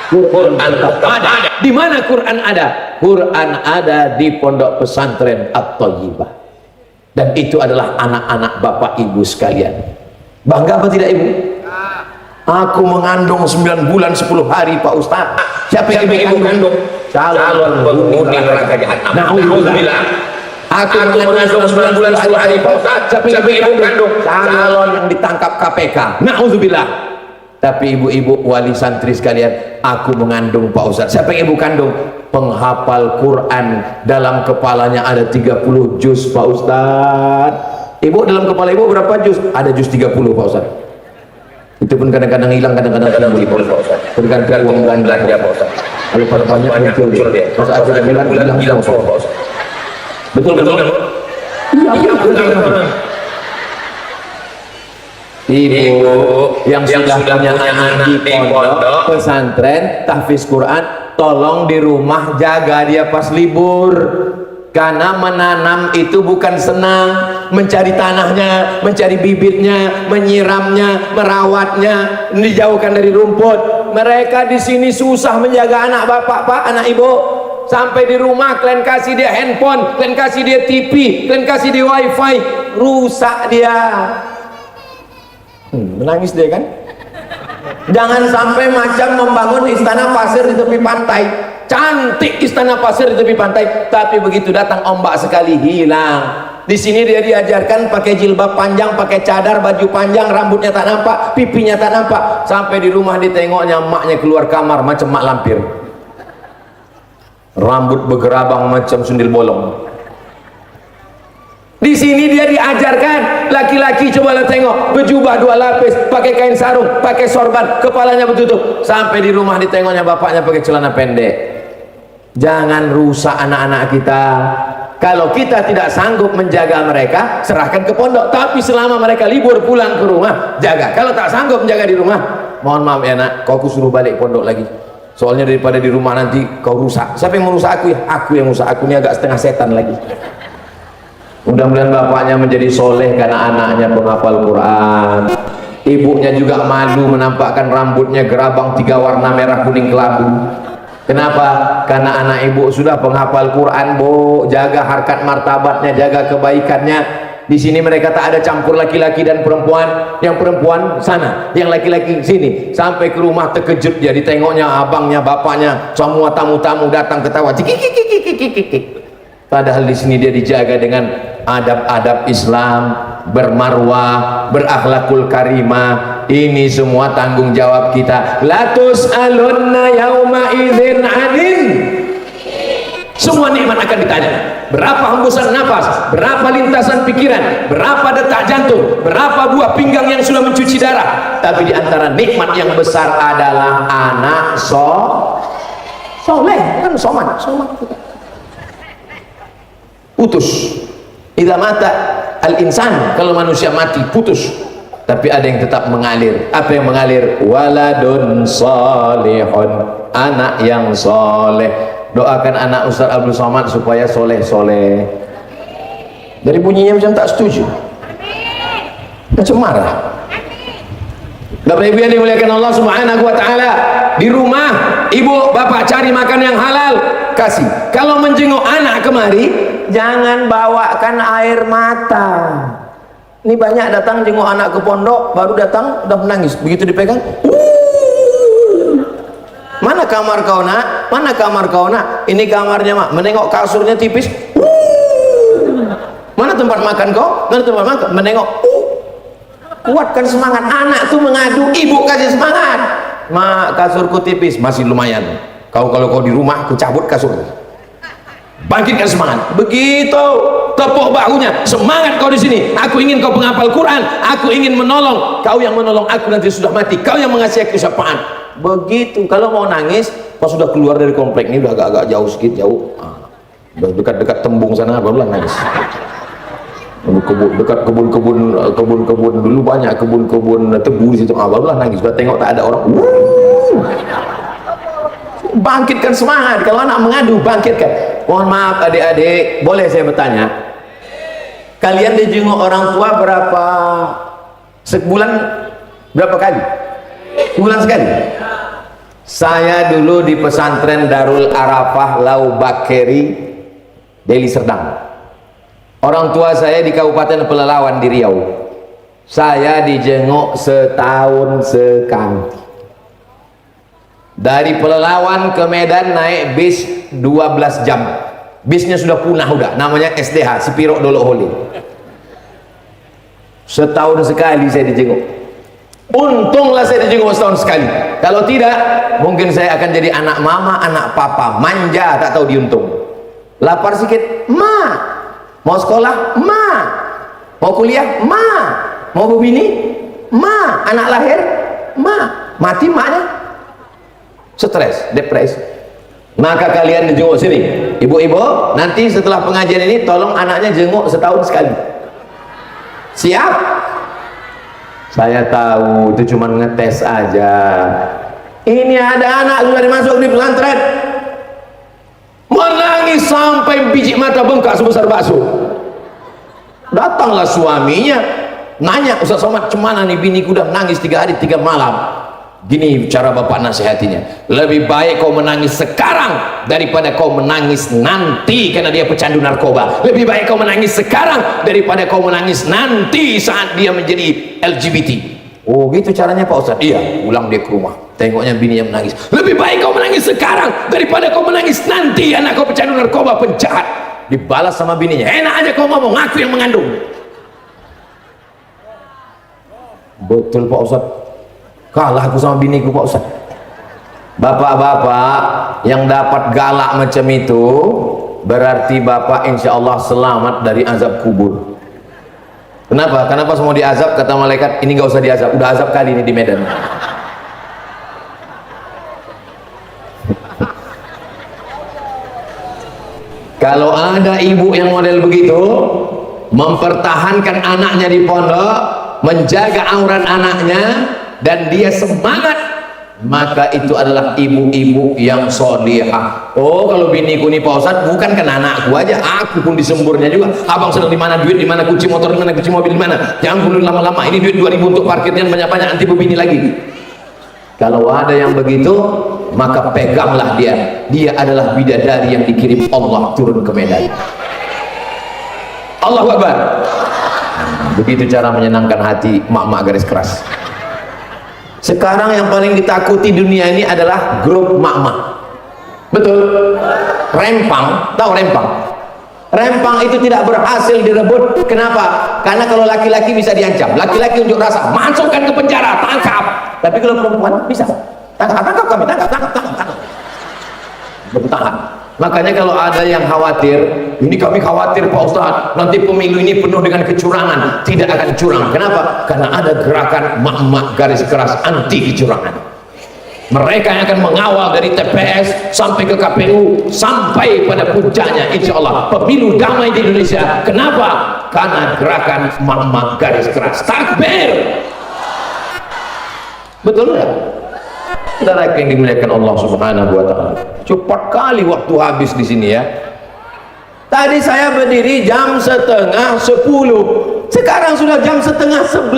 Quran ada. Di mana Quran ada? Quran ada di pondok pesantren At-Thayyibah. Dan itu adalah anak-anak bapak ibu sekalian. Bangga apa tidak ibu? Aku mengandung 9 bulan 10 hari Pak Ustaz. Siapa yang ibu kandung? Calon penghuni neraka jahanam. Na'udzubillah. Aku mengandung 9 bulan 10 hari Pak Ustaz. Siapa yang ibu kandung? Calon yang ditangkap KPK. Na'udzubillah. Tapi ibu-ibu wali santri sekalian, aku mengandung Pak Ustaz. Siapa yang ibu kandung? Penghafal Quran, dalam kepalanya ada 30 juz Pak Ustaz. Ibu dalam kepala ibu berapa juz? Ada juz 30 Pak Ustaz. Itu pun kadang-kadang hilang, kadang-kadang timbul Pak Ustaz. Tergantung uang belanja Pak Ustaz. Kalau pada banyak muncul dia. Pas ada hilang Pak Ustaz. Betul kan? Iya betul. Ibu yang sudah punya anak di pondok pesantren tahfiz Quran, tolong di rumah jaga dia pas libur. Karena menanam itu bukan senang, mencari tanahnya, mencari bibitnya, menyiramnya, merawatnya, dijauhkan dari rumput. Mereka di sini susah menjaga anak bapak, Pak, anak ibu. Sampai di rumah kalian kasih dia handphone, kalian kasih dia TV, kalian kasih dia wifi, rusak dia. Menangis dia kan? Jangan sampai macam membangun istana pasir di tepi pantai. Cantik istana pasir di tepi pantai, tapi begitu datang ombak sekali hilang. Di sini dia diajarkan pakai jilbab panjang, pakai cadar, baju panjang, rambutnya tak nampak, pipinya tak nampak. Sampai di rumah ditengoknya maknya keluar kamar macam mak lampir. Rambut bergerabang macam sundil bolong. Di sini dia diajarkan, laki-laki cobalah tengok, berjubah 2 lapis, pakai kain sarung, pakai sorban, kepalanya bertutup. Sampai di rumah ditengoknya bapaknya pakai celana pendek. Jangan rusak anak-anak kita. Kalau kita tidak sanggup menjaga mereka, serahkan ke pondok. Tapi selama mereka libur pulang ke rumah, jaga. Kalau tak sanggup menjaga di rumah, mohon maaf ya nak, kau suruh balik pondok lagi. Soalnya daripada di rumah nanti kau rusak. Siapa yang merusak aku ya? Aku yang merusak. Aku ini agak setengah setan lagi. Mudah-mudahan bapaknya menjadi soleh karena anaknya penghafal Quran. Ibunya juga malu menampakkan rambutnya gerabang 3 warna merah kuning kelabu. Kenapa? Karena anak ibu sudah penghafal Quran, Bu. Jaga harkat martabatnya, jaga kebaikannya. Di sini mereka tak ada campur laki-laki dan perempuan. Yang perempuan sana, yang laki-laki sini. Sampai ke rumah terkejut dia ditengoknya abangnya, bapaknya, semua tamu-tamu datang ketawa. Padahal di sini dia dijaga dengan adab-adab Islam, bermarwah, berakhlakul karimah. Ini semua tanggung jawab kita. Latus alunna yauma idzin anin. Semua nikmat akan ditanya. Berapa hembusan nafas, berapa lintasan pikiran, berapa detak jantung, berapa buah pinggang yang sudah mencuci darah. Tapi di antara nikmat yang besar adalah anak soleh, kan somat. Putus. Idza mata al-insan, kalau manusia mati putus. Tapi ada yang tetap mengalir. Apa yang mengalir? Waladun salihun, anak yang soleh. Doakan anak Ustaz Abdul Somad supaya soleh-soleh. Dari bunyinya macam tak setuju, macam marah. Bapak Ibu yang dimuliakan Allah Subhanahu wa taala, di rumah ibu bapak cari makan yang halal, kasih. Kalau menjenguk anak kemari, jangan bawakan air mata. Ini banyak datang jenguk anak ke pondok, baru datang udah menangis. Begitu dipegang, mana kamar kau nak? Mana kamar kau nak? Ini kamarnya mak. Menengok kasurnya tipis. Mana tempat makan kau? Mana tempat makan? Menengok. Kuatkan semangat. Anak tuh mengadu, ibu kasih semangat. Mak, kasurku tipis, masih lumayan. Kalau kau di rumah, aku cabut kasur. Bangkitkan semangat. Begitu, tepuk bahunya. Semangat kau di sini. Aku ingin kau penghafal Quran. Aku ingin menolong. Kau yang menolong aku nanti sudah mati. Kau yang mengasihi aku syafaat. Begitu. Kalau mau nangis, pas sudah keluar dari komplek ini, udah agak-agak jauh sedikit, jauh. Udah dekat-dekat tembung sana, barulah nangis. Dekat kebun-kebun dulu banyak kebun-kebun tebu di situ. Barulah nangis. Sudah tengok tak ada orang. Bangkitkan semangat. Kalau anak mengadu, bangkitkan. Mohon maaf adik-adik, boleh saya bertanya? Kalian dijenguk orang tua berapa sebulan? Berapa kali? Sebulan sekali. Saya dulu di pesantren Darul Arafah Lau Bakeri, Deli Serdang. Orang tua saya di Kabupaten Pelalawan di Riau. Saya dijenguk setahun sekali. Dari Pelalawan ke Medan naik bis 12 jam. Bisnya sudah punah udah, namanya SDH, Sipirok Dolok Holi. Setahun sekali saya dijenguk. Untunglah saya dijenguk setahun sekali. Kalau tidak, mungkin saya akan jadi anak mama, anak papa, manja, tak tahu diuntung. Lapar sedikit, ma. Mau sekolah, ma. Mau kuliah, ma. Mau berbini, ma. Anak lahir, ma. Mati maknya, stres, depresi. Maka kalian dijenguk sini, ibu-ibu. Nanti setelah pengajian ini, tolong anaknya jenguk setahun sekali. Siap? Saya tahu itu cuma ngetes aja. Ini ada anak sudah dimasuk di pesantren, menangis sampai biji mata bengkak sebesar bakso. Datanglah suaminya, nanya, Ustaz Somad, cemana nih biniku udah nangis 3 hari 3 malam. Gini cara bapak nasihatinya, lebih baik kau menangis sekarang daripada kau menangis nanti karena dia pecandu narkoba. Lebih baik kau menangis sekarang daripada kau menangis nanti saat dia menjadi LGBT. Oh gitu caranya Pak Ustaz? Iya. Pulang dia ke rumah, tengoknya bininya menangis. Lebih baik kau menangis sekarang daripada kau menangis nanti anak kau pecandu narkoba, penjahat. Dibalas sama bininya, enak aja kau ngomong, aku yang mengandung. Betul Pak Ustaz, kalah aku sama biniku Pak Ustaz. Bapak-bapak yang dapat galak macam itu, berarti bapak insya Allah selamat dari azab kubur. Kenapa? Kenapa semua diazab? Kata malaikat, ini gak usah diazab, udah azab kali ini di Medan. Kalau ada ibu yang model begitu, mempertahankan anaknya di pondok, menjaga aurat anaknya, dan dia semangat maka itu adalah ibu-ibu yang solihah. Oh, kalau biniku nih Pak Ustadz, bukan kan anakku aja, aku pun disemburnya juga. Abang sedang di mana duit, di mana kunci motor, di mana kunci mobil, di mana? Jangan dulu lama-lama, ini duit 2000 untuk parkirnya banyak-banyak, nanti bini lagi. Kalau ada yang begitu, maka peganglah dia. Dia adalah bidadari yang dikirim Allah turun ke Medan. Allahu Akbar. Begitu cara menyenangkan hati mak-mak garis keras. Sekarang yang paling ditakuti dunia ini adalah grup mak-mak. Betul. Rempang, tahu rempang? Rempang itu tidak berhasil direbut. Kenapa? Karena kalau laki-laki bisa diancam, laki-laki unjuk rasa, masukkan ke penjara, tangkap. Tapi kalau perempuan bisa, tangkap kami, tangkap. Bertahan. Makanya kalau ada yang khawatir, ini kami khawatir Pak Ustadz, nanti pemilu ini penuh dengan kecurangan. Tidak akan curang. Kenapa? Karena ada gerakan mak-mak garis keras anti kecurangan. Mereka yang akan mengawal dari TPS sampai ke KPU, sampai pada puncaknya insya Allah pemilu damai di Indonesia. Kenapa? Karena gerakan mak-mak garis keras. Takbir. Betul ya? Saudara yang dimuliakan Allah Subhanahu wa taala. Cepat kali waktu habis di sini ya. Tadi saya berdiri jam setengah 10. Sekarang sudah jam setengah 11.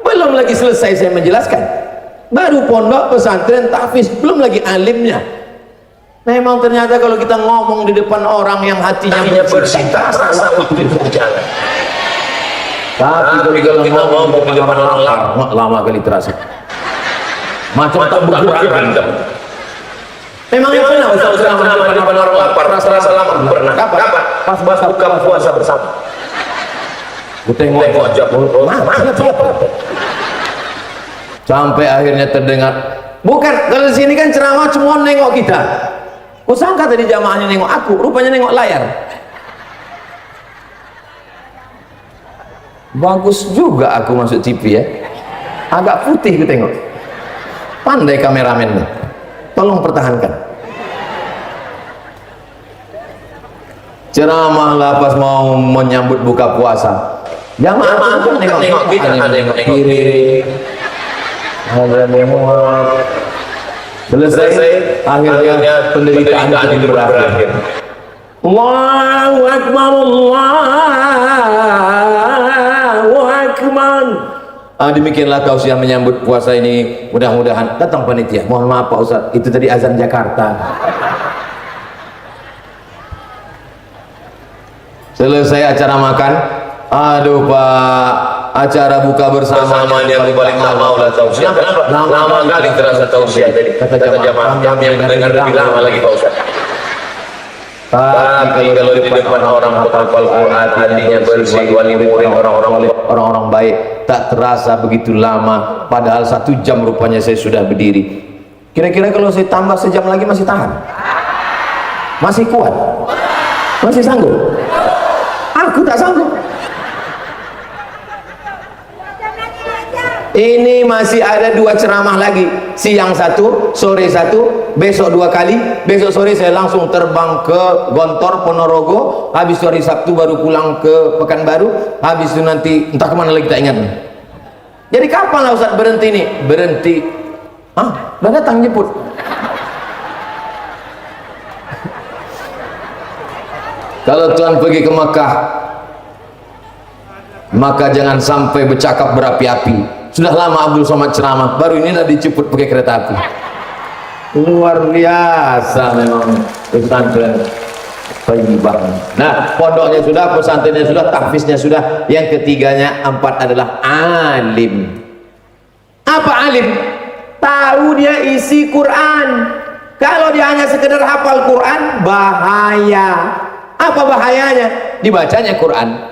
Belum lagi selesai saya menjelaskan. Baru pondok pesantren tahfiz, belum lagi alimnya. Memang ternyata kalau kita ngomong di depan orang yang hatinya bersih, tak terasa waktu itu berjalan. Tapi kalau kita ngomong di depan orang lama kali terasa. Macam tak bergerak. Memangnya pernah Ustaz di depan orang lapar, terasa lama? Pernah. Kapan? Pas buka puasa bersama. Tengok aja. Sampai akhirnya terdengar. Bukan, kalau di sini kan ceramah cuma nengok kita. Kau sangka tadi jamaahnya nengok aku, rupanya nengok layar. Bagus juga aku masuk TV ya. Agak putih ku tengok. Pandai kameramen nih. Tolong pertahankan. Ceramah lah pas mau menyambut buka puasa. Jamaah pun nengok kita, nengok kiri. Ada nengok. Selesai, akhirnya penderitaan itu berakhir. Allahu Akbar, Allahu Akbar. Demikianlah tausiah menyambut puasa ini. Mudah-mudahan datang panitia. Mohon maaf Pak Ustadz, itu tadi azan Jakarta. Selesai acara makan. Aduh Pak, acara buka bersama yang paling lama udah tausiah. Lama kali terasa tausiah tadi. Kata jamaah kami yang dengar lebih lama lagi Pak Ustadz. Tapi kalau di depan orang hafal Quran, hatinya bersih, wali murid, orang-orang baik, tak terasa begitu lama. Padahal 1 jam rupanya saya sudah berdiri. Kira-kira kalau saya tambah sejam lagi masih tahan? Masih kuat? Masih sanggup? Aku tak sanggup. Ini masih ada 2 ceramah lagi, siang 1, sore 1, besok 2 kali. Besok sore saya langsung terbang ke Gontor, Ponorogo. Habis hari Sabtu baru pulang ke Pekanbaru. Habis itu nanti entah kemana lagi tak ingat. Jadi kapan lah Ustaz berhenti nih? Berhenti. Udah datang jemput. Kalau Tuhan pergi ke Makkah, maka jangan sampai bercakap berapi-api. Sudah lama Abdul Somad ceramah, baru inilah dijemput pakai kereta api. Luar biasa memang pesantren Thayyibah. Nah, pondoknya sudah, pesantrennya sudah, tahfiznya sudah. Yang ketiganya, 4 adalah alim. Apa alim? Tahu dia isi Quran. Kalau dia hanya sekedar hafal Quran, bahaya. Apa bahayanya? Dibacanya Quran.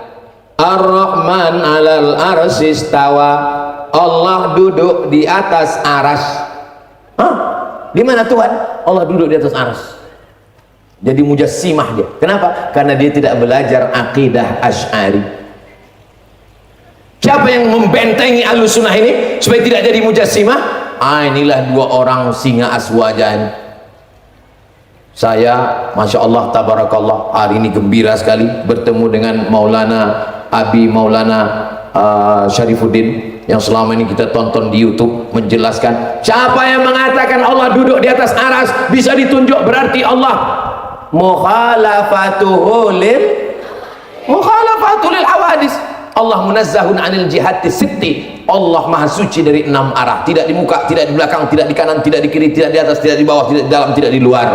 Ar-Rahman 'alal arsy istawa. Allah duduk di atas aras. Di mana Tuhan? Allah duduk di atas aras. Jadi mujassimah dia. Kenapa? Karena dia tidak belajar akidah Asy'ari. Siapa yang membentengi Ahlussunnah ini supaya tidak jadi mujassimah? Inilah 2 orang singa aswajan. Saya, Masya Allah, Tabarakallah, hari ini gembira sekali bertemu dengan Maulana Abi Maulana Syarifuddin. yang selama ini kita tonton di YouTube menjelaskan siapa yang mengatakan Allah duduk di atas aras bisa ditunjuk berarti Allah mukhalafatuhu lil hawadis. Allah munazzahun anil jihati sitti. Allah maha suci dari 6 arah, tidak di muka, tidak di belakang, tidak di kanan, tidak di kiri, tidak di atas, tidak di bawah, tidak di dalam, tidak di luar.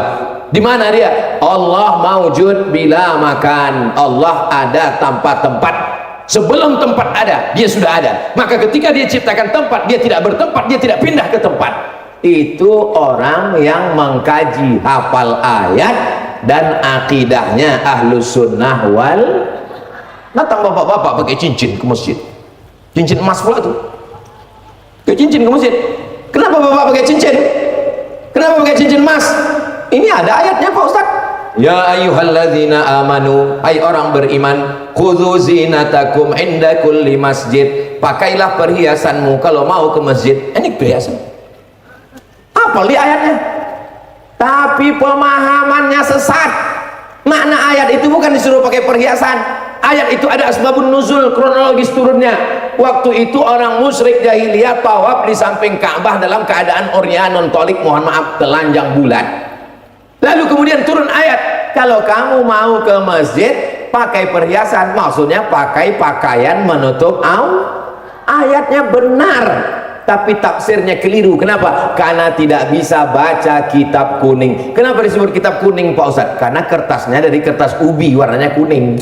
Di mana dia? Allah maujud bila makan. Allah ada tanpa tempat. Sebelum tempat ada, dia sudah ada. Maka ketika dia ciptakan tempat, dia tidak bertempat, dia tidak pindah ke tempat. Itu orang yang mengkaji hafal ayat dan akidahnya ahlus sunnah wal. Datang bapak-bapak pakai cincin ke masjid, cincin emas pula tuh, pakai cincin ke masjid. Kenapa bapak pakai cincin? Kenapa pakai cincin emas? Ini ada ayatnya Pak Ustaz. Ya ayyuhalladzina amanu, hai orang beriman, khudzu zinatakum inda kulli masjid. Pakailah perhiasanmu kalau mau ke masjid. Ini perhiasan. Apa li ayatnya? Tapi pemahamannya sesat. Makna ayat itu bukan disuruh pakai perhiasan. Ayat itu ada asbabun nuzul, kronologis turunnya. Waktu itu orang musyrik jahiliyah tawaf di samping Ka'bah dalam keadaan oryanon tolik, mohon maaf, telanjang bulat. Lalu kemudian turun ayat, kalau kamu mau ke masjid pakai perhiasan, maksudnya pakai pakaian menutup aurat. Ayatnya benar, tapi tafsirnya keliru. Kenapa? Karena tidak bisa baca kitab kuning. Kenapa disebut kitab kuning Pak Ustadz? Karena kertasnya dari kertas ubi, warnanya kuning.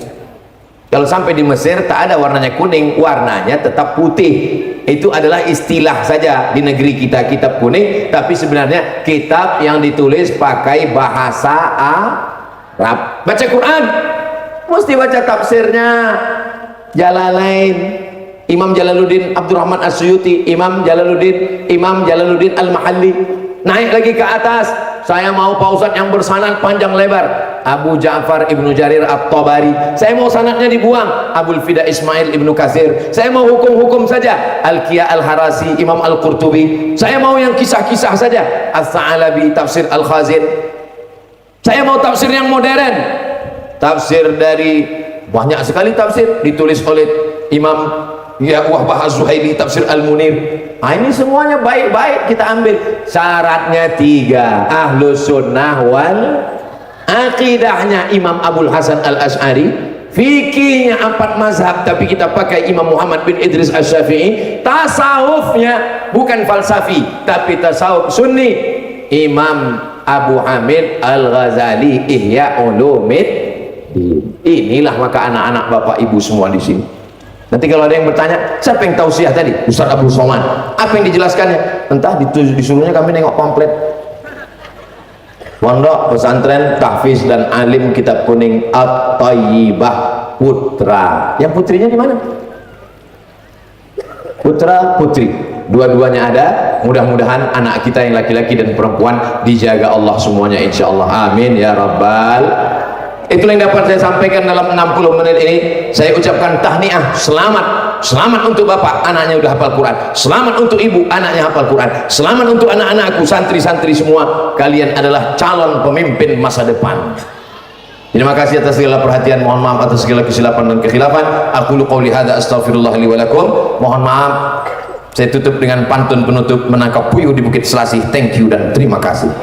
Kalau sampai di Mesir tak ada warnanya kuning, warnanya tetap putih. Itu adalah istilah saja di negeri kita, kitab kuning, tapi sebenarnya kitab yang ditulis pakai bahasa Arab. Baca Quran mesti baca tafsirnya Jalalain, Imam Jalaluddin Abdurrahman As-Suyuti, Imam Jalaluddin Al-Mahalli. Naik lagi ke atas, saya mau Pak Ustadz yang bersanad panjang lebar, Abu Ja'far Ibnu Jarir At-Tabari. Saya mau sanadnya dibuang, Abul Fida Ismail Ibnu Katsir. Saya mau hukum-hukum saja, Al-Qiyah Al-Harasi, Imam Al-Qurtubi. Saya mau yang kisah-kisah saja, As-Sa'alabi, Tafsir Al-Khazin. Saya mau tafsir yang modern, tafsir dari banyak sekali tafsir ditulis oleh Imam Wahbah Az-Zuhaili, Tafsir Al-Munir. Ini semuanya baik-baik kita ambil. Syaratnya 3, ahlus sunnah wal akidahnya Imam Abul Hasan Al-Ash'ari, fikihnya 4 mazhab tapi kita pakai Imam Muhammad bin Idris Asy-Syafi'i, tasawufnya bukan falsafi tapi tasawuf sunni Imam Abu Hamid Al-Ghazali, Ihya Ulumuddin. Inilah maka anak-anak bapak ibu semua di sini. Nanti kalau ada yang bertanya, siapa yang tausiah tadi? Ustaz Abdul Somad. Apa yang dijelaskannya? Entah, disuruhnya kami nengok pamflet. Pondok pesantren tahfiz dan alim kitab kuning At-Thayyibah Putra. Yang putrinya di mana? Putra putri. Dua-duanya ada. Mudah-mudahan anak kita yang laki-laki dan perempuan dijaga Allah semuanya insyaallah. Amin ya rabbal. Itulah yang dapat saya sampaikan dalam 60 menit ini. Saya ucapkan tahniah, selamat untuk bapak, anaknya udah hafal Quran. Selamat untuk ibu, anaknya hafal Quran. Selamat untuk anak-anakku, santri-santri semua. Kalian adalah calon pemimpin masa depan. Terima kasih atas segala perhatian. Mohon maaf atas segala kesilapan dan kekhilafan. Aqulu qouli hadza astaghfirullah li wa lakum. Mohon maaf. Saya tutup dengan pantun penutup menangkap puyuh di Bukit Selasih. Thank you dan terima kasih.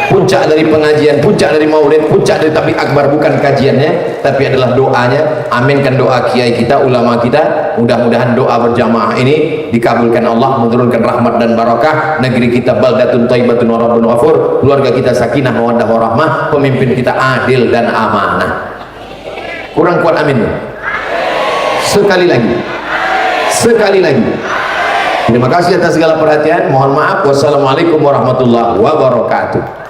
Puncak dari pengajian, puncak dari maulid, puncak dari tabligh akbar bukan kajiannya tapi adalah doanya. Aminkan doa kiai kita, ulama kita. Mudah-mudahan doa berjamaah ini dikabulkan Allah, menurunkan rahmat dan barakah. Negeri kita baldatun thayyibatun wa rabbun ghafur. Keluarga kita sakinah mawaddah warahmah. Pemimpin kita adil dan amanah. Kurang kuat amin. Sekali lagi. Terima kasih atas segala perhatian. Mohon maaf. Wassalamualaikum warahmatullahi wabarakatuh.